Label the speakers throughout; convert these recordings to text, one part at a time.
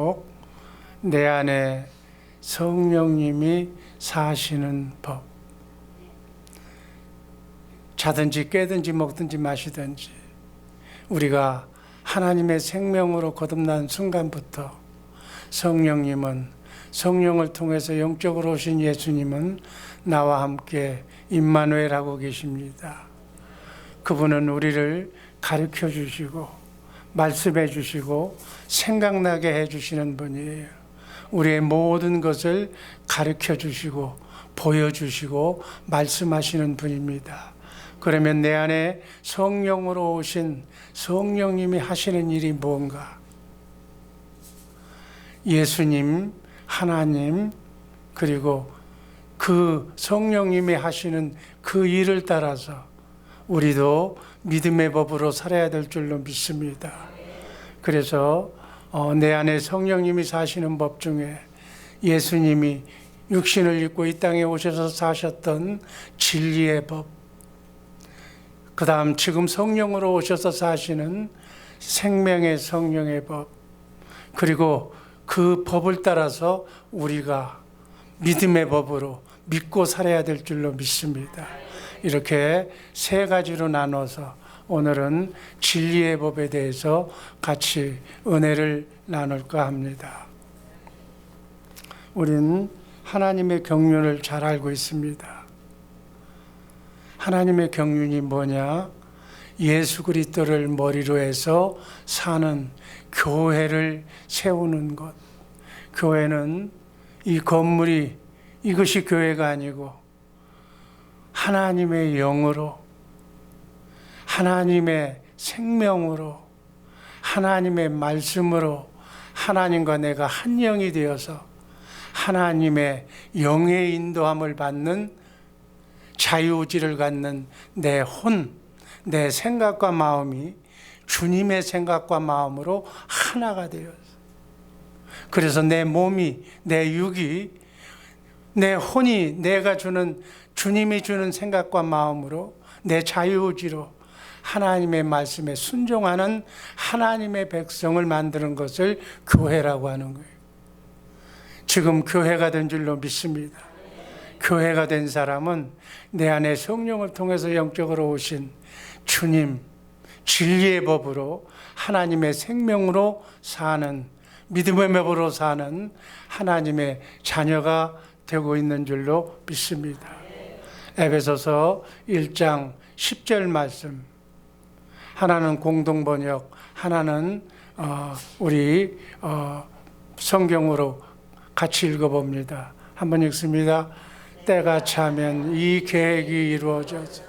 Speaker 1: 제목, 내 안에 성령님이 사시는 법. 자든지 깨든지 먹든지 마시든지 우리가 하나님의 생명으로 거듭난 순간부터 성령님은, 성령을 통해서 영적으로 오신 예수님은 나와 함께 임마누엘하고 계십니다. 그분은 우리를 가르쳐 주시고 말씀해 주시고 생각나게 해 주시는 분이에요. 우리의 모든 것을 가르쳐 주시고 보여주시고 말씀하시는 분입니다. 그러면 내 안에 성령으로 오신 성령님이 하시는 일이 뭔가? 예수님, 하나님, 그리고 그 성령님이 하시는 그 일을 따라서 우리도 믿음의 법으로 살아야 될 줄로 믿습니다. 그래서 내 안에 성령님이 사시는 법 중에 예수님이 육신을 입고 이 땅에 오셔서 사셨던 진리의 법, 그 다음 지금 성령으로 오셔서 사시는 생명의 성령의 법, 그리고 그 법을 따라서 우리가 믿음의 법으로 믿고 살아야 될 줄로 믿습니다. 이렇게 세 가지로 나눠서 오늘은 진리의 법에 대해서 같이 은혜를 나눌까 합니다. 우린 하나님의 경륜을 잘 알고 있습니다. 하나님의 경륜이 뭐냐? 예수 그리스도를 머리로 해서 사는 교회를 세우는 것. 교회는 이 건물이, 이것이 교회가 아니고 하나님의 영으로, 하나님의 생명으로, 하나님의 말씀으로 하나님과 내가 한 영이 되어서 하나님의 영의 인도함을 받는 자유의지를 갖는 내 혼, 내 생각과 마음이 주님의 생각과 마음으로 하나가 되어서, 그래서 내 몸이, 내 육이, 내 혼이 내가 주는, 주님이 주는 생각과 마음으로 내 자유의지로 하나님의 말씀에 순종하는 하나님의 백성을 만드는 것을 교회라고 하는 거예요. 지금 교회가 된 줄로 믿습니다. 교회가 된 사람은 내 안에 성령을 통해서 영적으로 오신 주님, 진리의 법으로 하나님의 생명으로 사는, 믿음의 법으로 사는 하나님의 자녀가 되고 있는 줄로 믿습니다. 에베소서 1장 10절 말씀, 하나는 공동번역, 하나는 우리 성경으로 같이 읽어봅니다. 한번 읽습니다. 때가 차면 이 계획이 이루어져서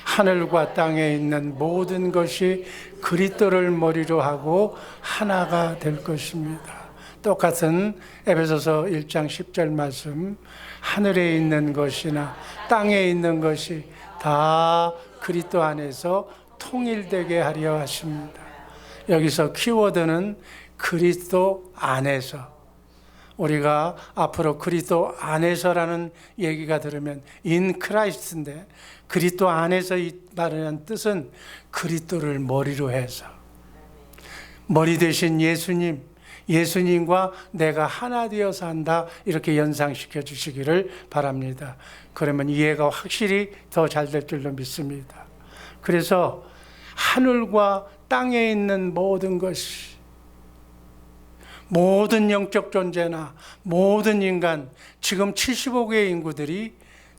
Speaker 1: 하늘과 땅에 있는 모든 것이 그리스도를 머리로 하고 하나가 될 것입니다. 똑같은 에베소서 1장 10절 말씀, 하늘에 있는 것이나 땅에 있는 것이 다 그리스도 안에서 통일되게 하려 하십니다. 여기서 키워드는 그리스도 안에서. 우리가 앞으로 그리스도 안에서라는 얘기가 들으면 in Christ인데, 그리스도 안에서 이 말하는 뜻은 그리스도를 머리로 해서, 머리 되신 예수님, 예수님과 내가 하나 되어서 한다, 이렇게 연상시켜 주시기를 바랍니다. 그러면 이해가 확실히 더 잘 될 줄로 믿습니다. 그래서 하늘과 땅에 있는 모든 것이, 모든 영적 존재나 모든 인간, 지금 75개의 인구들이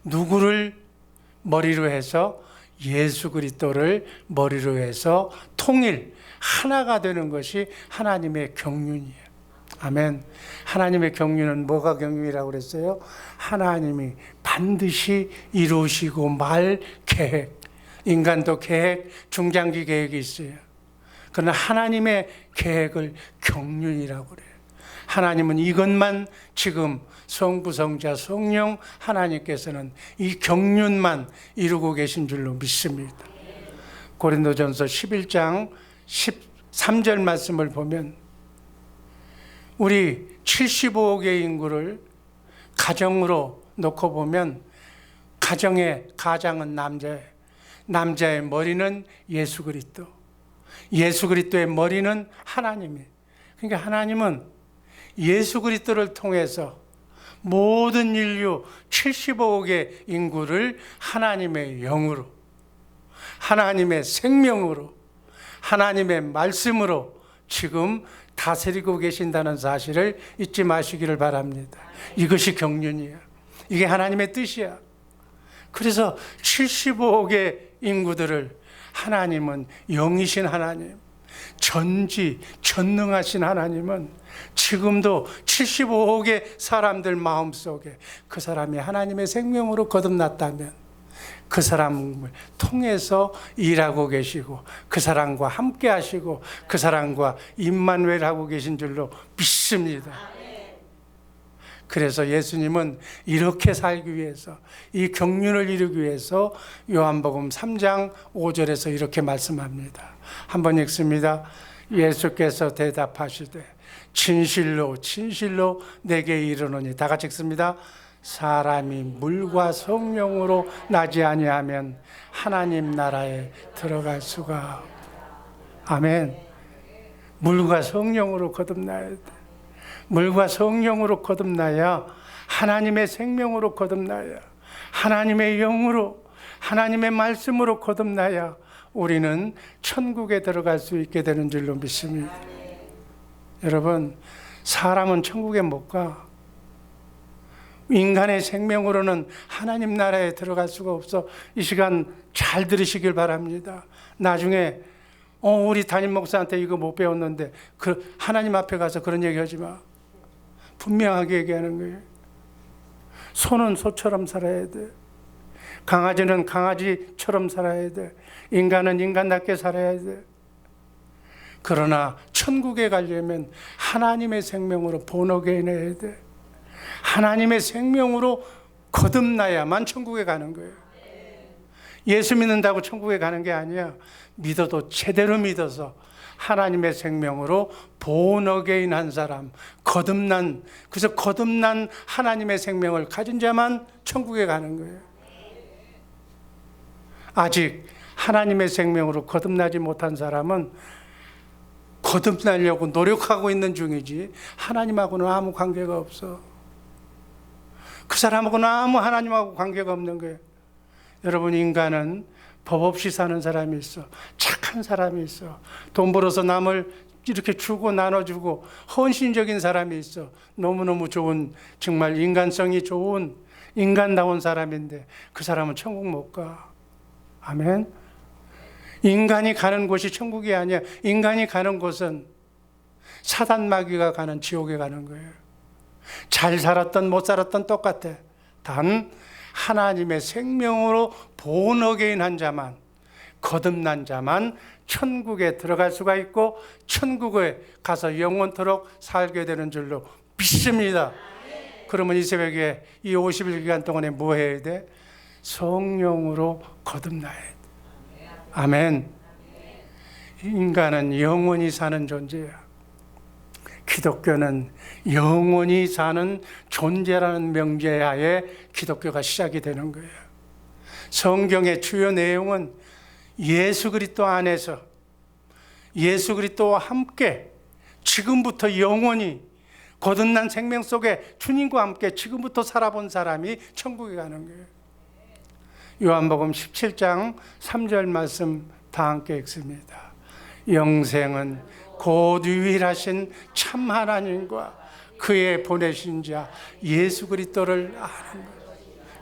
Speaker 1: 누구를 머리로 해서, 예수 그리스도를 머리로 해서 통일, 하나가 되는 것이 하나님의 경륜이에요. 아멘. 하나님의 경륜은 뭐가 경륜이라고 그랬어요? 하나님이 반드시 이루시고 말 계획. 인간도 계획, 중장기 계획이 있어요. 그러나 하나님의 계획을 경륜이라고 그래요. 하나님은 이것만, 지금 성부, 성자, 성령 하나님께서는 이 경륜만 이루고 계신 줄로 믿습니다. 고린도전서 11장 13절 말씀을 보면, 우리 75억의 인구를 가정으로 놓고 보면, 가장은 남자예요. 남자의 머리는 예수 그리스도, 예수 그리스도의 머리는 하나님이에요. 그러니까 하나님은 예수 그리스도를 통해서 모든 인류 75억의 인구를 하나님의 영으로, 하나님의 생명으로, 하나님의 말씀으로 지금 다스리고 계신다는 사실을 잊지 마시기를 바랍니다. 이것이 경륜이야. 이게 하나님의 뜻이야. 그래서 75억의 인구들을 하나님은 영이신 하나님, 전능하신 하나님은 지금도 75억의 사람들 마음속에 그 사람이 하나님의 생명으로 거듭났다면 그 사람을 통해서 일하고 계시고 그 사람과 함께 하시고 그 사람과 임마누엘 하고 계신 줄로 믿습니다. 그래서 예수님은 이렇게 살기 위해서, 이 경륜을 이루기 위해서 요한복음 3장 5절에서 이렇게 말씀합니다. 한번 읽습니다. 예수께서 대답하시되 진실로 진실로 내게 이르노니, 다 같이 읽습니다. 사람이 물과 성령으로 나지 아니하면 하나님 나라에 들어갈 수가. 아멘. 물과 성령으로 거듭나야 돼. 물과 성령으로 거듭나야, 하나님의 생명으로 거듭나야, 하나님의 영으로, 하나님의 말씀으로 거듭나야 우리는 천국에 들어갈 수 있게 되는 줄로 믿습니다. 여러분, 사람은 천국에 못 가. 인간의 생명으로는 하나님 나라에 들어갈 수가 없어. 이 시간 잘 들으시길 바랍니다. 나중에 우리 담임 목사한테 이거 못 배웠는데 그 하나님 앞에 가서 그런 얘기 하지 마. 분명하게 얘기하는 거예요. 소는 소처럼 살아야 돼. 강아지는 강아지처럼 살아야 돼. 인간은 인간답게 살아야 돼. 그러나 천국에 가려면 하나님의 생명으로 본어게인 해야 돼. 하나님의 생명으로 거듭나야만 천국에 가는 거예요. 예수 믿는다고 천국에 가는 게 아니야. 믿어도 제대로 믿어서 하나님의 생명으로 본어게인 한 사람, 그래서 거듭난 하나님의 생명을 가진 자만 천국에 가는 거예요. 아직 하나님의 생명으로 거듭나지 못한 사람은 거듭나려고 노력하고 있는 중이지 하나님하고는 아무 관계가 없어. 그 사람하고는 아무 하나님하고 관계가 없는 거예요. 여러분, 인간은 법 없이 사는 사람이 있어. 착한 사람이 있어. 돈 벌어서 남을 이렇게 주고 나눠주고 헌신적인 사람이 있어. 너무너무 좋은, 정말 인간성이 좋은 인간다운 사람인데 그 사람은 천국 못 가. 아멘. 인간이 가는 곳이 천국이 아니야. 인간이 가는 곳은 사단 마귀가 가는 지옥에 가는 거예요. 잘 살았던 못 살았던 똑같아. 단 하나님의 생명으로 본어게인 한 자만, 거듭난 자만 천국에 들어갈 수가 있고 천국에 가서 영원토록 살게 되는 줄로 믿습니다. 그러면 이 새벽에 이 50일 기간 동안에 뭐 해야 돼? 성령으로 거듭나야 돼. 아멘. 인간은 영원히 사는 존재야. 기독교는 영원히 사는 존재라는 명제하에 기독교가 시작이 되는 거예요. 성경의 주요 내용은 예수 그리스도 안에서, 예수 그리스도와 함께 지금부터 영원히 거듭난 생명 속에 주님과 함께 지금부터 살아본 사람이 천국에 가는 거예요. 요한복음 17장 3절 말씀 다 함께 읽습니다. 영생은 곧 유일하신 참 하나님과 그의 보내신 자 예수 그리스도를 아는 것.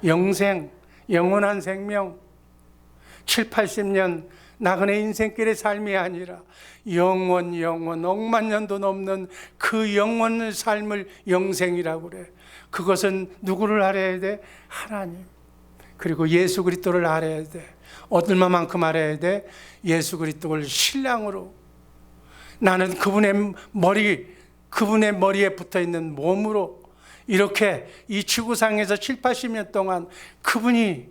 Speaker 1: 영생, 영원한 생명, 7, 80년 나그네 인생길의 삶이 아니라 영원 억만 년도 넘는 그 영원의 삶을 영생이라고 그래. 그것은 누구를 알아야 돼? 하나님. 그리고 예수 그리스도를 알아야 돼. 얼마만큼 알아야 돼? 예수 그리스도를 신랑으로, 나는 그분의 머리에 붙어 있는 몸으로 이렇게 이 지구상에서 7, 80년 동안 그분이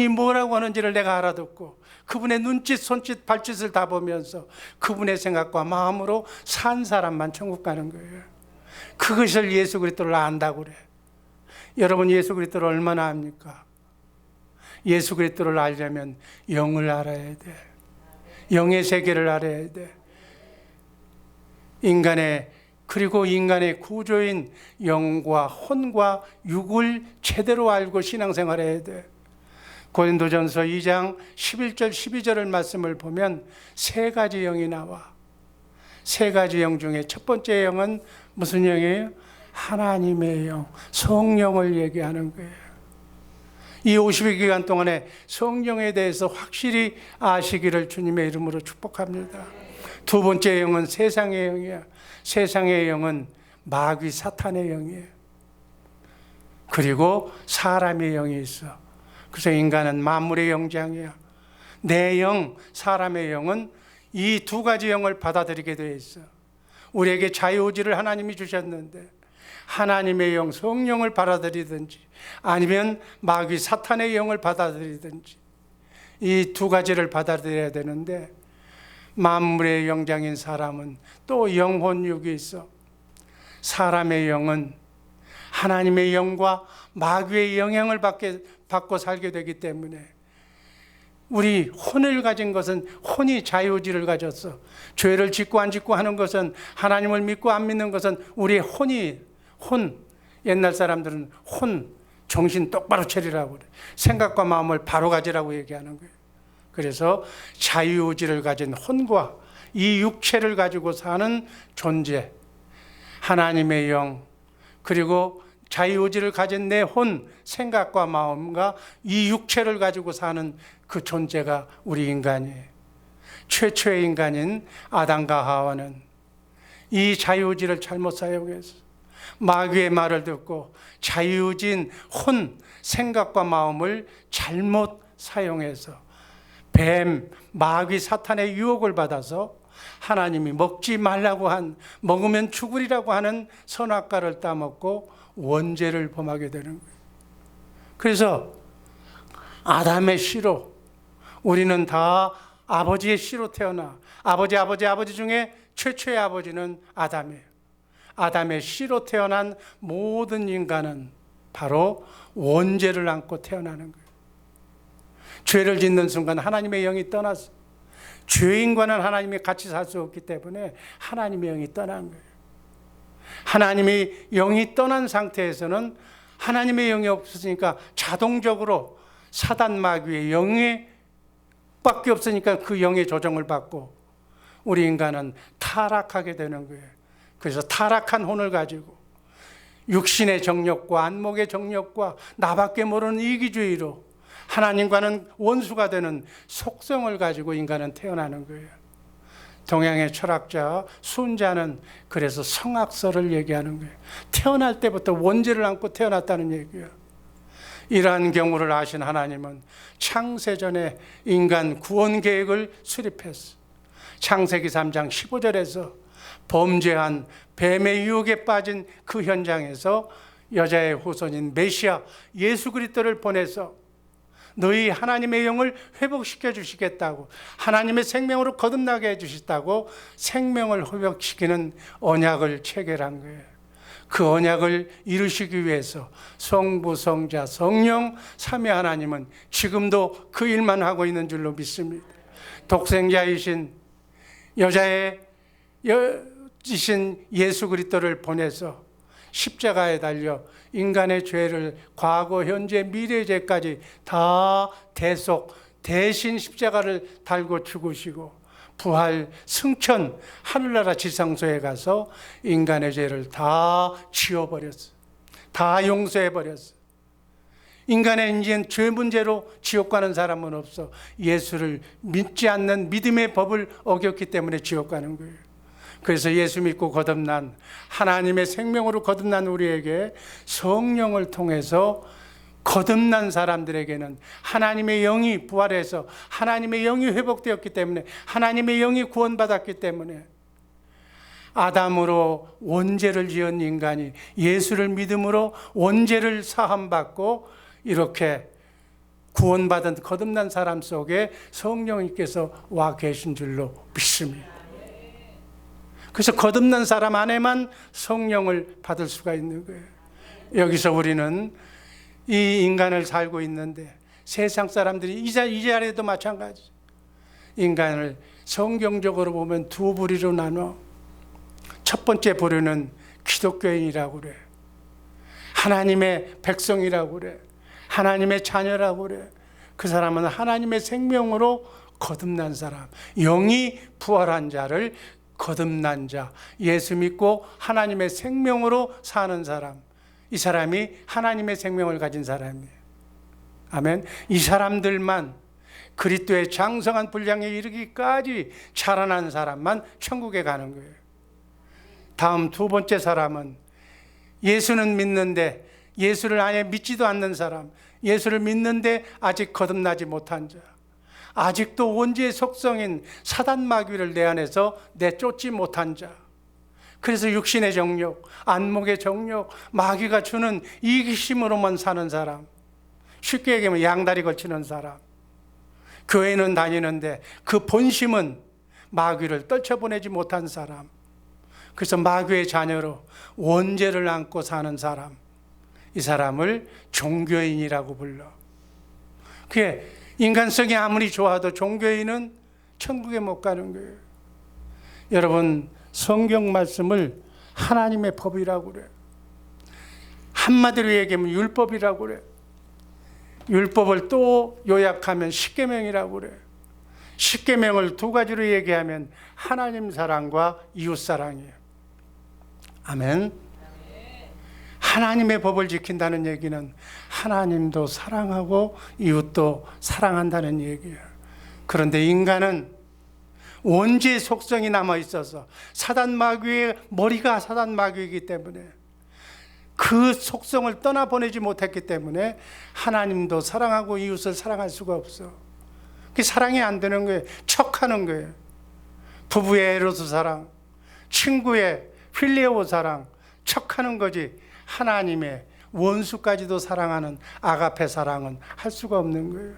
Speaker 1: 뭐라고 하는지를 내가 알아듣고 그분의 눈짓, 손짓, 발짓을 다 보면서 그분의 생각과 마음으로 산 사람만 천국 가는 거예요. 그것을 예수 그리스도를 안다고 그래. 여러분, 예수 그리스도를 얼마나 압니까? 예수 그리스도를 알려면 영을 알아야 돼. 영의 세계를 알아야 돼. 인간의 그리고 인간의 구조인 영과 혼과 육을 제대로 알고 신앙생활해야 돼. 고린도전서 2장 11절 12절을 말씀을 보면 세 가지 영이 나와. 세 가지 영 중에 첫 번째 영은 무슨 영이에요? 하나님의 영, 성령을 얘기하는 거예요. 이 50일 기간 동안에 성령에 대해서 확실히 아시기를 주님의 이름으로 축복합니다. 두 번째 영은 세상의 영이야. 세상의 영은 마귀 사탄의 영이에요. 그리고 사람의 영이 있어. 그래서 인간은 만물의 영장이야. 내 영, 사람의 영은 이 두 가지 영을 받아들이게 되어 있어. 우리에게 자유의지를 하나님이 주셨는데 하나님의 영, 성령을 받아들이든지 아니면 마귀 사탄의 영을 받아들이든지 이 두 가지를 받아들여야 되는데 만물의 영장인 사람은 또 영혼육이 있어. 사람의 영은 하나님의 영과 마귀의 영향을 받고 살게 되기 때문에 우리 혼을 가진 것은 혼이 자유의지를 가졌어. 죄를 짓고 안 짓고 하는 것은 하나님을 믿고 안 믿는 것은 우리의 혼. 옛날 사람들은 정신 똑바로 차리라고 그래. 생각과 마음을 바로 가지라고 얘기하는 거예요. 그래서 자유의지를 가진 혼과 이 육체를 가지고 사는 존재, 하나님의 영, 그리고 자유의지를 가진 내 혼, 생각과 마음과 이 육체를 가지고 사는 그 존재가 우리 인간이에요. 최초의 인간인 아담과 하와는 이 자유의지를 잘못 사용해서 마귀의 말을 듣고 자유의지인 혼, 생각과 마음을 잘못 사용해서 뱀, 마귀, 사탄의 유혹을 받아서 하나님이 먹지 말라고 먹으면 죽으리라고 하는 선악과를 따먹고 원죄를 범하게 되는 거예요. 그래서 아담의 씨로 우리는 다 아버지의 씨로 태어나 아버지 중에 최초의 아버지는 아담이에요. 아담의 씨로 태어난 모든 인간은 바로 원죄를 안고 태어나는 거예요. 죄를 짓는 순간 하나님의 영이 떠났어. 죄인과는 하나님이 같이 살 수 없기 때문에 하나님의 영이 떠난 거예요. 하나님의 영이 떠난 상태에서는 하나님의 영이 없으니까 자동적으로 사단 마귀의 영이 밖에 없으니까 그 영의 조정을 받고 우리 인간은 타락하게 되는 거예요. 그래서 타락한 혼을 가지고 육신의 정욕과 안목의 정욕과 나밖에 모르는 이기주의로 하나님과는 원수가 되는 속성을 가지고 인간은 태어나는 거예요. 동양의 철학자 순자는 그래서 성악설을 얘기하는 거예요. 태어날 때부터 원죄를 안고 태어났다는 얘기예요. 이러한 경우를 아신 하나님은 창세전에 인간 구원 계획을 수립했어. 창세기 3장 15절에서 범죄한 뱀의 유혹에 빠진 그 현장에서 여자의 후손인 메시아 예수 그리스도를 보내서 너희 하나님의 영을 회복시켜 주시겠다고, 하나님의 생명으로 거듭나게 해주시다고 생명을 회복시키는 언약을 체결한 거예요. 그 언약을 이루시기 위해서 성부, 성자, 성령 삼위 하나님은 지금도 그 일만 하고 있는 줄로 믿습니다. 독생자이신 여자의 이신 예수 그리스도를 보내서 십자가에 달려 인간의 죄를 과거, 현재, 미래의 죄까지 다 대신 십자가를 달고 죽으시고 부활, 승천, 하늘나라 지상소에 가서 인간의 죄를 다 지워버렸어. 다 용서해버렸어. 인간의 이제는 죄 문제로 지옥 가는 사람은 없어. 예수를 믿지 않는 믿음의 법을 어겼기 때문에 지옥 가는 거예요. 그래서 예수 믿고 거듭난 하나님의 생명으로 거듭난 우리에게 성령을 통해서 거듭난 사람들에게는 하나님의 영이 부활해서 하나님의 영이 회복되었기 때문에 하나님의 영이 구원받았기 때문에 아담으로 원죄를 지은 인간이 예수를 믿음으로 원죄를 사함받고 이렇게 구원받은 거듭난 사람 속에 성령님께서 와 계신 줄로 믿습니다. 그래서 거듭난 사람 안에만 성령을 받을 수가 있는 거예요. 여기서 우리는 이 인간을 살고 있는데 세상 사람들이 이 자리에도 마찬가지. 인간을 성경적으로 보면 두 부류로 나눠. 첫 번째 부류는 기독교인이라고 그래. 하나님의 백성이라고 그래. 하나님의 자녀라고 그래. 그 사람은 하나님의 생명으로 거듭난 사람, 영이 부활한 자를 거듭난 자, 예수 믿고 하나님의 생명으로 사는 사람, 이 사람이 하나님의 생명을 가진 사람이에요. 아멘. 이 사람들만, 그리스도의 장성한 분량에 이르기까지 자라난 사람만 천국에 가는 거예요. 다음 두 번째 사람은 예수는 믿는데 예수를 아예 믿지도 않는 사람, 예수를 믿는데 아직 거듭나지 못한 자, 아직도 원죄의 속성인 사단 마귀를 내 안에서 내쫓지 못한 자, 그래서 육신의 정욕, 안목의 정욕, 마귀가 주는 이기심으로만 사는 사람, 쉽게 얘기하면 양다리 걸치는 사람, 교회는 다니는데 그 본심은 마귀를 떨쳐보내지 못한 사람, 그래서 마귀의 자녀로 원죄를 안고 사는 사람, 이 사람을 종교인이라고 불러. 그게 인간성이 아무리 좋아도 종교인은 천국에 못 가는 거예요. 여러분, 성경 말씀을 하나님의 법이라고 그래. 한마디로 얘기하면 율법이라고 그래. 율법을 또 요약하면 십계명이라고 그래. 십계명을 두 가지로 얘기하면 하나님 사랑과 이웃 사랑이에요. 아멘. 하나님의 법을 지킨다는 얘기는 하나님도 사랑하고 이웃도 사랑한다는 얘기예요. 그런데 인간은 원죄의 속성이 남아 있어서 사단 마귀의 머리가 사단 마귀이기 때문에 그 속성을 떠나보내지 못했기 때문에 하나님도 사랑하고 이웃을 사랑할 수가 없어. 그게 사랑이 안 되는 거예요. 척하는 거예요. 부부의 에로스 사랑, 친구의 필레오 사랑, 척하는 거지. 하나님의 원수까지도 사랑하는 아가페 사랑은 할 수가 없는 거예요.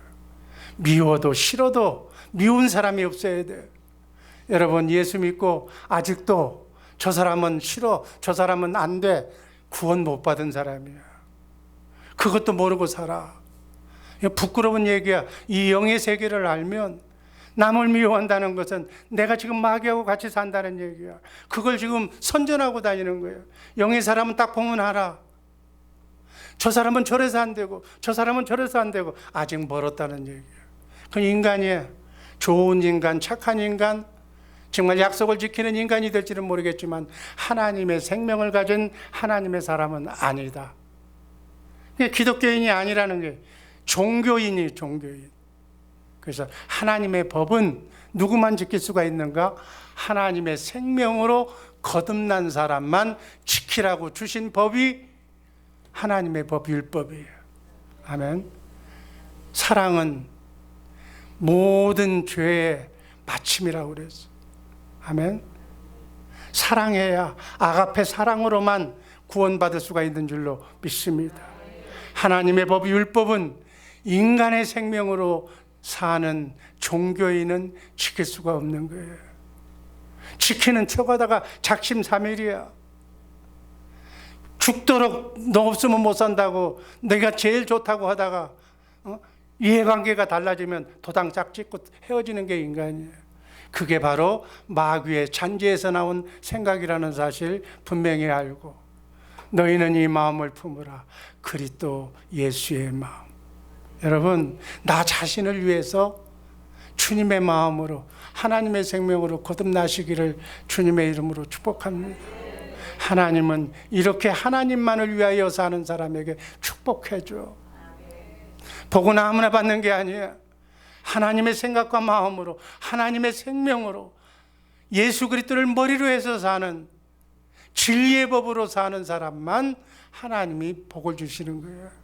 Speaker 1: 미워도 싫어도 미운 사람이 없어야 돼요. 여러분, 예수 믿고 아직도 저 사람은 싫어, 저 사람은 안 돼, 구원 못 받은 사람이야. 그것도 모르고 살아. 부끄러운 얘기야. 이 영의 세계를 알면 남을 미워한다는 것은 내가 지금 마귀하고 같이 산다는 얘기야. 그걸 지금 선전하고 다니는 거예요. 영의 사람은 딱 보면 알아. 저 사람은 저래서 안 되고 저 사람은 저래서 안 되고 아직 멀었다는 얘기야. 그건 인간이야. 좋은 인간, 착한 인간, 정말 약속을 지키는 인간이 될지는 모르겠지만 하나님의 생명을 가진 하나님의 사람은 아니다. 기독교인이 아니라는 게 종교인이 종교인. 그래서 하나님의 법은 누구만 지킬 수가 있는가? 하나님의 생명으로 거듭난 사람만 지키라고 주신 법이 하나님의 법, 율법이에요. 아멘. 사랑은 모든 죄의 마침이라고 그랬어. 아멘. 사랑해야, 아가페 사랑으로만 구원받을 수가 있는 줄로 믿습니다. 하나님의 법, 율법은 인간의 생명으로 사는 종교인은 지킬 수가 없는 거예요. 지키는 척하다가 작심삼일이야. 죽도록 너 없으면 못 산다고 내가 제일 좋다고 하다가 이해관계가 달라지면 도당 짝 찍고 헤어지는 게 인간이에요. 그게 바로 마귀의 잔재에서 나온 생각이라는 사실 분명히 알고, 너희는 이 마음을 품으라. 그리스도 예수의 마음. 여러분, 나 자신을 위해서 주님의 마음으로 하나님의 생명으로 거듭나시기를 주님의 이름으로 축복합니다. 하나님은 이렇게 하나님만을 위하여 사는 사람에게 축복해 줘. 복은 아무나 받는 게 아니야. 하나님의 생각과 마음으로, 하나님의 생명으로 예수 그리스도를 머리로 해서 사는, 진리의 법으로 사는 사람만 하나님이 복을 주시는 거예요.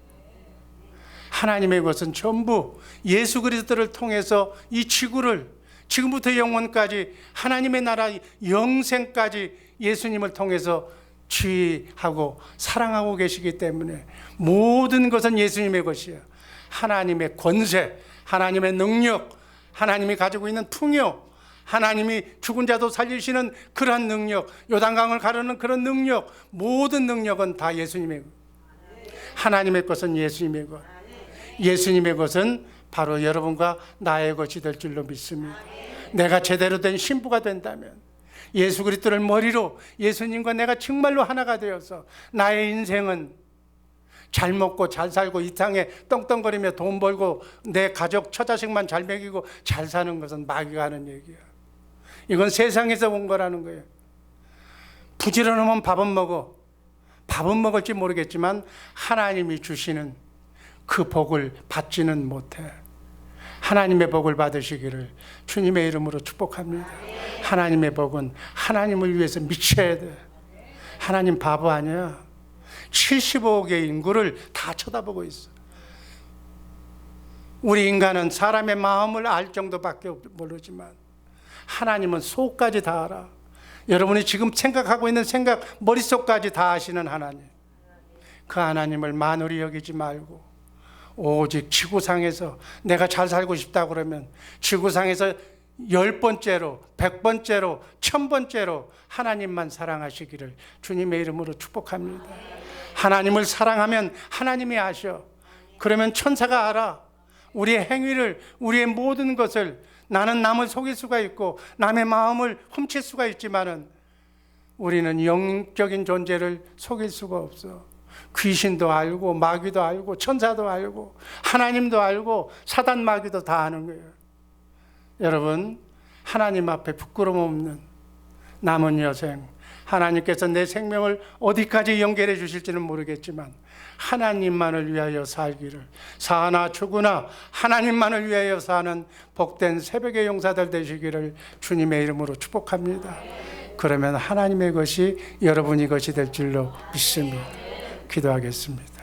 Speaker 1: 하나님의 것은 전부 예수 그리스도를 통해서 이 지구를 지금부터 영원까지 하나님의 나라 영생까지 예수님을 통해서 지휘하고 사랑하고 계시기 때문에 모든 것은 예수님의 것이야. 하나님의 권세, 하나님의 능력, 하나님이 가지고 있는 풍요, 하나님이 죽은 자도 살리시는 그러한 능력, 요단강을 가르는 그런 능력, 모든 능력은 다 예수님의 것. 하나님의 것은 예수님의 것. 예수님의 것은 바로 여러분과 나의 것이 될 줄로 믿습니다. 내가 제대로 된 신부가 된다면, 예수 그리스도를 머리로 예수님과 내가 정말로 하나가 되어서 나의 인생은 잘 먹고 잘 살고 이 땅에 떵떵거리며 돈 벌고 내 가족 처자식만 잘 먹이고 잘 사는 것은 마귀가 하는 얘기야. 이건 세상에서 온 거라는 거예요. 부지런하면 밥은 먹어. 밥은 먹을지 모르겠지만 하나님이 주시는 그 복을 받지는 못해. 하나님의 복을 받으시기를 주님의 이름으로 축복합니다. 하나님의 복은 하나님을 위해서 미쳐야 돼. 하나님 바보 아니야. 75억의 인구를 다 쳐다보고 있어. 우리 인간은 사람의 마음을 알 정도밖에 모르지만 하나님은 속까지 다 알아. 여러분이 지금 생각하고 있는 생각 머릿속까지 다 아시는 하나님. 그 하나님을 만홀히 여기지 말고 오직 지구상에서 내가 잘 살고 싶다 그러면 지구상에서 10번째로 100번째로 1000번째로 하나님만 사랑하시기를 주님의 이름으로 축복합니다. 하나님을 사랑하면 하나님이 아셔. 그러면 천사가 알아. 우리의 행위를, 우리의 모든 것을. 나는 남을 속일 수가 있고 남의 마음을 훔칠 수가 있지만은 우리는 영적인 존재를 속일 수가 없어. 귀신도 알고 마귀도 알고 천사도 알고 하나님도 알고 사단 마귀도 다 아는 거예요. 여러분, 하나님 앞에 부끄러움 없는 남은 여생, 하나님께서 내 생명을 어디까지 연결해 주실지는 모르겠지만 하나님만을 위하여 살기를, 사나 죽으나 하나님만을 위하여 사는 복된 새벽의 용사들 되시기를 주님의 이름으로 축복합니다. 그러면 하나님의 것이 여러분의 것이 될 줄로 믿습니다. 기도하겠습니다.